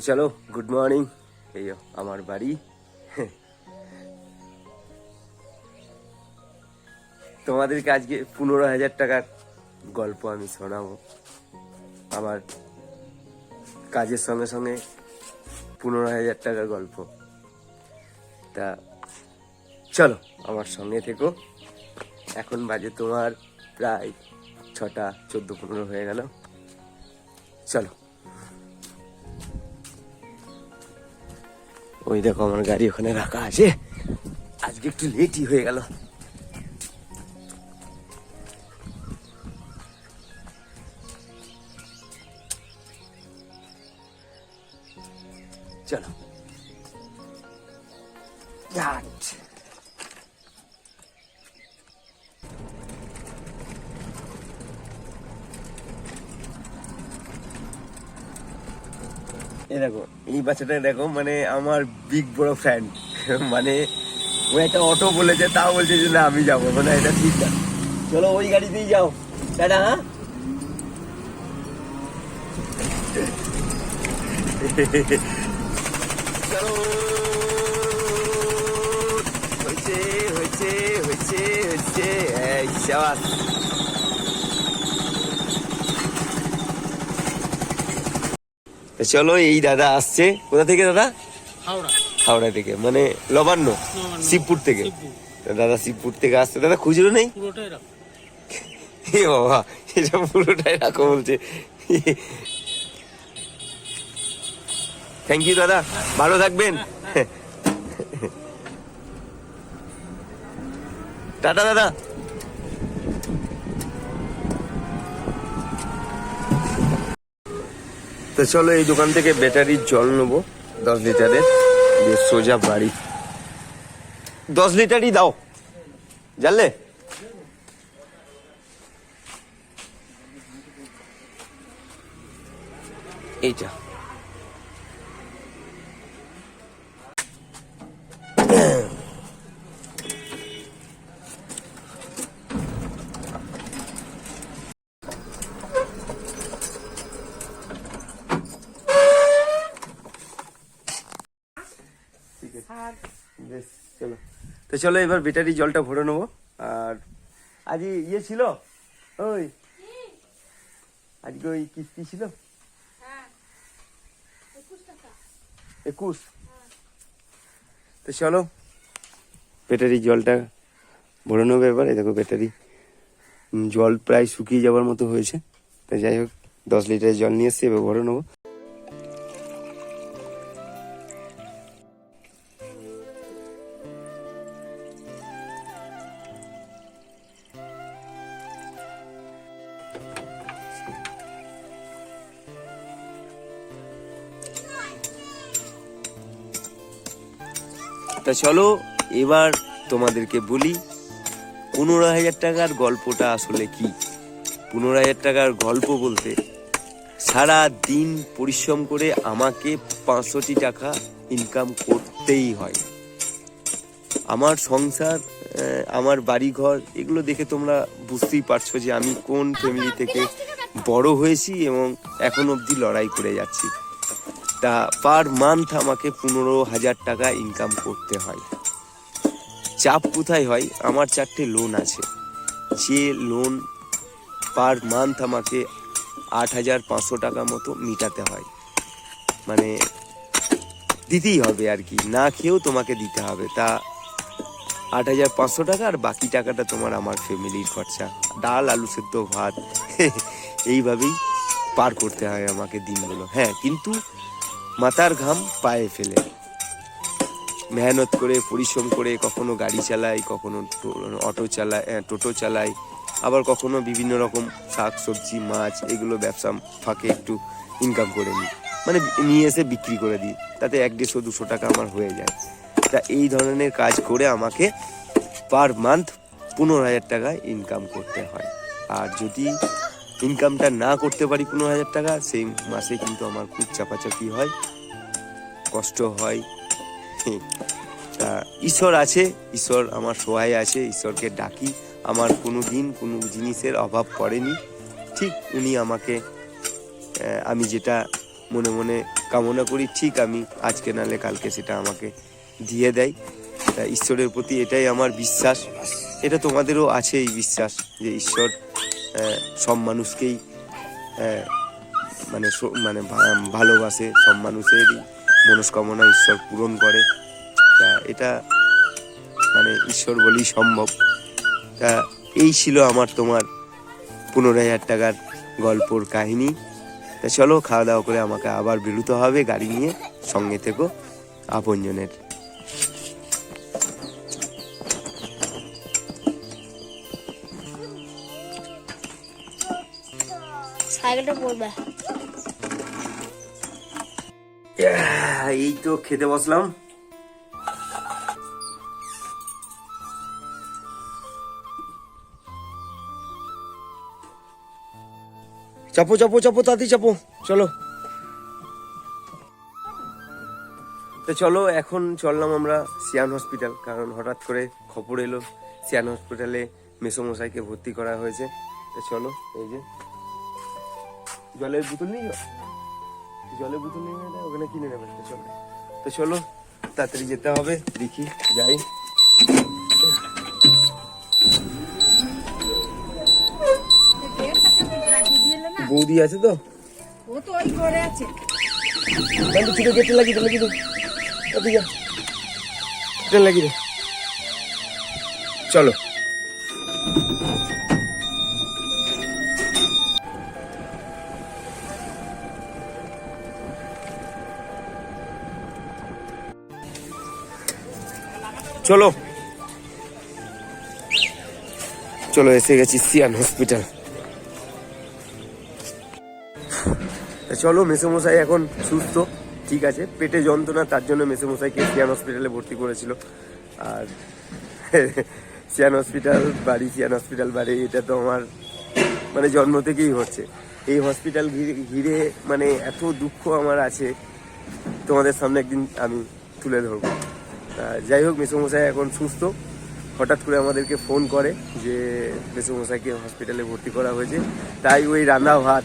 চলো good morning. এই আমার বাড়ি। তোমাদেরকে আজকে 15,000 টাকার গল্প আমি শোনাবো। আমার কাজের সঙ্গে সঙ্গে 15,000 টাকার গল্প। তা চলো আমার সঙ্গে থেকো। এখন বাজে তোমার প্রায় 6টা 14-15 হয়ে গেল। চলো। ওই দেখো আমার গাড়ি ওখানে রাখা আছে। আজকে একটু লেটই হয়ে গেল। চলো এই দেখো, এই বাচ্চাটা দেখো, মানে আমার বিগ বড় ফ্যান। মানে ও একটা অটো বলেছে, তাও বলছে যে না আমি যাবো, মানে এটা ঠিক না। চলো ওই গাড়িতেই যাও। টাটা। হ্যাঁ চলো। হয়েছে হয়েছে হয়েছে হয়েছে। এই শাবাশ। চলো, এই দাদা আসছে। কোথা থেকে দাদা? হাওড়া থেকে, মানে নবান্ন, শিবপুর থেকে। দাদা শিবপুর থেকে আসছে। দাদা খুচরো নেই? এ বাবা, এটা পুরোটাই রাখো বলছে। থ্যাংক ইউ দাদা, ভালো থাকবেন। টাটা দাদা। তো চলো, এই দোকান থেকে ব্যাটারির জল নেবো 10 লিটারের, দিয়ে সোজা বাড়ি। 10 লিটারই দাও, জানলে? এইটা বেশ। চলো, তো চলো এবার ব্যাটারি জলটা ভরে নেবো। আর আজ ইয়ে ছিল, ওই আজকে ওই কিস্তি ছিল 21। তো চলো ব্যাটারি জলটা ভরে নেবো এবার। এই দেখো ব্যাটারি জল প্রায় শুকিয়ে যাওয়ার মতো হয়েছে। তো যাই হোক, 10 লিটারের জল নিয়ে এসছি, এবার ভরে নেবো। তা চলো এবার তোমাদেরকে বলি 15,000 টাকার গল্পটা আসলে কি। 15,000 টাকার গল্প বলতে, সারা দিন পরিশ্রম করে আমাকে 65 টাকা ইনকাম করতেই হয়। আমার সংসার, আমার বাড়িঘর, এগুলো দেখে তোমরা বুঝতেই পারছো যে আমি কোন ফ্যামিলি থেকে বড় হয়েছি এবং এখন অবধি লড়াই করে যাচ্ছি। তা পার মান্থ আমাকে 15,000 টাকা ইনকাম করতে হয়। চাপ কোথায় হয়? আমার 4টে লোন আছে, যে লোন পার মান্থ আমাকে 8,500 টাকা মতো মিটাতে হয়। মানে দিতেই হবে আর কি, না খেয়েও তোমাকে দিতে হবে। তা 8,500 টাকা, আর বাকি টাকাটা তোমার আমার ফ্যামিলির খরচা, ডাল আলু সেদ্ধ ভাত, এইভাবেই পার করতে হয় আমাকে দিনগুলো। হ্যাঁ, কিন্তু মাথার ঘাম পায়ে ফেলে মেহনত করে পরিশ্রম করে কখনো গাড়ি চালাই, কখনো অটো চালাই, টোটো চালাই, আবার কখনো বিভিন্ন রকম শাক সবজি মাছ এগুলো ব্যবসা ফাঁকে একটু ইনকাম করে নিই, মানে নিয়ে এসে বিক্রি করে দিই। তাতে 150-200 টাকা আমার হয়ে যায়। তা এই ধরনের কাজ করে আমাকে পার মান্থ 15,000 টাকা ইনকাম করতে হয়। আর যদি ইনকামটা না করতে পারি 15,000 টাকা, সেই মাসে কিন্তু আমার খুব চাপাচাপি হয়, কষ্ট হয়। তা ঈশ্বর আছে, ঈশ্বর আমার সহায় আছে, ঈশ্বরকে ডাকি। আমার কোনো দিন কোনো জিনিসের অভাব পড়েনি। ঠিক উনি আমাকে, আমি যেটা মনে মনে কামনা করি ঠিক আমি আজকে নালে কালকে সেটা আমাকে দিয়ে দেয়। তা ঈশ্বরের প্রতি এটাই আমার বিশ্বাস, এটা তোমাদেরও আছে এই বিশ্বাস যে ঈশ্বর সব মানুষকেই মানে মানে ভালোবাসে, সব মানুষেরই মনস্কামনা ঈশ্বর পূরণ করে। তা এটা মানে ঈশ্বর বলেই সম্ভব। তা এই ছিল আমার তোমার 15,000 টাকার গল্পর কাহিনী। তা চলো খাওয়া দাওয়া করে আমাকে আবার বেরোতে হবে গাড়ি নিয়ে, সঙ্গে থেকো আপনজনের। এই তো খেতে বসলাম। চাপো চাপো চাপো তাড়াতাড়ি চাপো, চলো। তো চলো এখন চললাম আমরা সিয়ান হসপিটাল, কারণ হঠাৎ করে খবর এলো সিয়ান হসপিটালে মেসোমশাইকে ভর্তি করা হয়েছে। তো চলো, এই যে জলের বোতল নিয়ে যাও, জলের বোতল নিয়ে গেলে ওখানে কিনে নেবেন। তো চলো, তো চলো তাড়াতাড়ি যেতে হবে, দেখি যাই। বৌদি আছে তো, ও তো ওই ঘরে আছে। ছোট গেটে লাগিয়ে দে, লাগিয়ে দে, লাগিয়ে দে। চলো চলো চলো, এসে গেছি সিয়ান হসপিটাল। চলো, মেসোমশাই এখন সুস্থ, ঠিক আছে, পেটে যন্ত্রণা, তার জন্য মেসোমশাইকে সিয়ান হসপিটালে ভর্তি করেছিল। আর সিয়ান হসপিটাল বাড়ি, সিয়ান হসপিটাল বাড়ি, এটা তো আমার মানে জন্ম থেকেই হচ্ছে। এই হসপিটাল ঘিরে মানে এত দুঃখ আমার আছে, তোমাদের সামনে একদিন আমি তুলে ধরবো। যাই হোক, মেসোমশাই এখন সুস্থ। হঠাৎ করে আমাদেরকে ফোন করে যে মেসোমশাইকে হসপিটালে ভর্তি করা হয়েছে, তাই ওই রান্না ভাত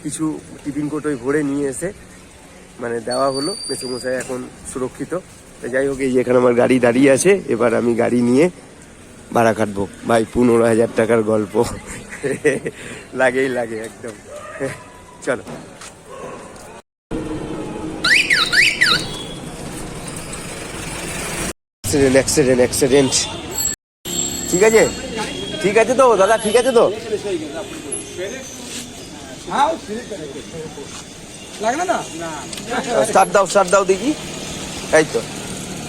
কিছু টিফিন কোটোয় ভরে নিয়ে এসে মানে দেওয়া হলো। মেসোমশাই এখন সুরক্ষিত। যাই হোক, এই এখানে আমার গাড়ি দাঁড়িয়ে আছে, এবার আমি গাড়ি নিয়ে ভাড়া কাটবো। ভাই 15,000 টাকার গল্প লাগেই লাগে একদম। চলো, অ্যাক্সিডেন্ট। ঠিক আছে, ঠিক আছে তো দাদা, ঠিক আছে তো, স্টার্ট দাও দেখি। এই তো,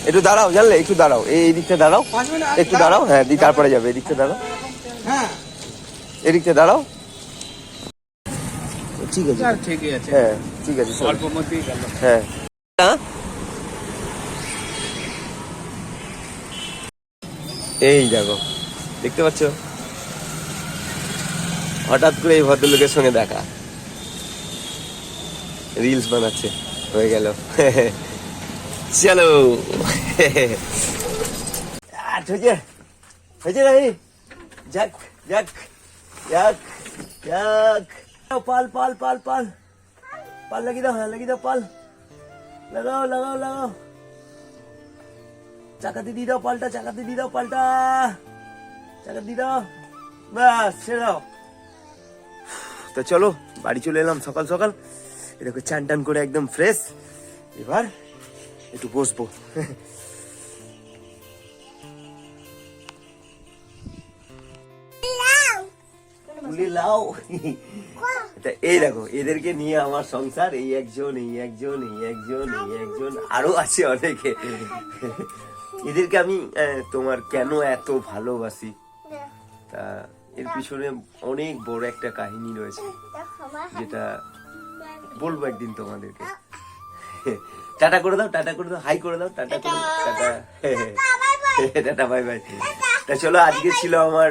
একটু দাঁড়াও, জানলে একটু দাঁড়াও, এই দিকটা দাঁড়াও, একটু দাঁড়াও, হ্যাঁ দি তারপরে যাবে, এদিকটা দাঁড়াও, এদিকটা দাঁড়াও। ঠিক আছে, হ্যাঁ ঠিক আছে, হ্যাঁ এই দেখো, দেখতে পাচ্ছ, হঠাৎ করে এই ভদ্রলোকের সঙ্গে দেখা, রিলস বানাচ্ছে, হয়ে গেল। চলো, হয়েছে না, যাক যাক যাক যাক, পাল পাল পাল পাল পাল লাগিয়ে দাও, হ্যাঁ লাগিয়ে দাও, পাল লাগাও লাগাও লাগাও, চাকাতে দিয়ে দাও পাল্টা, চাকাতে দিয়ে দাও পাল্টা, চাকা দিয়ে দাও, ব্যাস ছেড়ে দাও। তো চলো, বাড়ি চলে এলাম সকাল সকাল, এরকম চান টান করে একদম ফ্রেশ। এবার একটু বসবো। এই দেখো, এদেরকে নিয়ে আমার সংসার, এই একজন, এই একজন, এই একজন, এই একজন, আরো আছে অনেকে। এদেরকে আমি তোমার কেন এত ভালোবাসি, তা এর পিছনে অনেক বড় একটা কাহিনী রয়েছে, যেটা বলবো একদিন তোমাদেরকে। টাটা করে দাও, টাটা করে দাও, হাই করে দাও, টাটা করে দাও, টাটা, টাটা, বাই বাই। তা চলো, আজকে ছিল আমার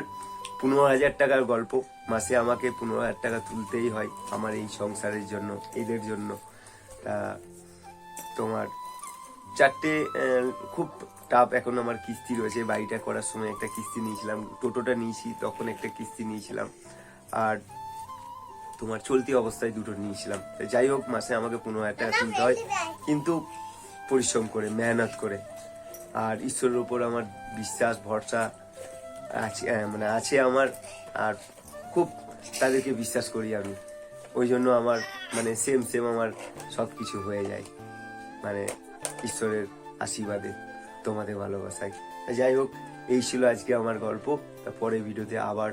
15,000 টাকার গল্প। মাসে আমাকে 15,000 টাকা তুলতেই হয় আমার এই সংসারের জন্য, এদের জন্য। তা তোমার 4টে খুব টাফ এখন আমার কিস্তি রয়েছে। বাড়িটা করার সময় একটা কিস্তি নিয়েছিলাম, টোটোটা নিয়েছি তখন একটা কিস্তি নিয়েছিলাম, আর তোমার চলতি অবস্থায় দুটো নিয়েছিলাম। তো যাই হোক, মাসে আমাকে 15,000 টাকা তুলতে হয়, কিন্তু পরিশ্রম করে, মেহনত করে। আর ঈশ্বরের উপর আমার বিশ্বাস ভরসা আছে, মানে আছে আমার। আর খুব তাদেরকে বিশ্বাস করি আমি, ওই জন্য আমার মানে সেম আমার সব কিছু হয়ে যায়, মানে ঈশ্বরের আশীর্বাদে, তোমাদের ভালোবাসায়। যাই হোক, এই ছিল আজকে আমার গল্প। তারপরে ভিডিওতে আবার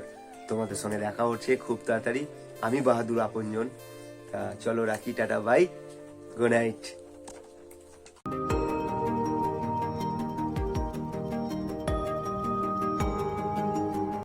তোমাদের সঙ্গে দেখা হচ্ছে খুব তাড়াতাড়ি। আমি বাহাদুর আপনজন। তা চলো রাখি, টাটা বাই, গুড নাইট।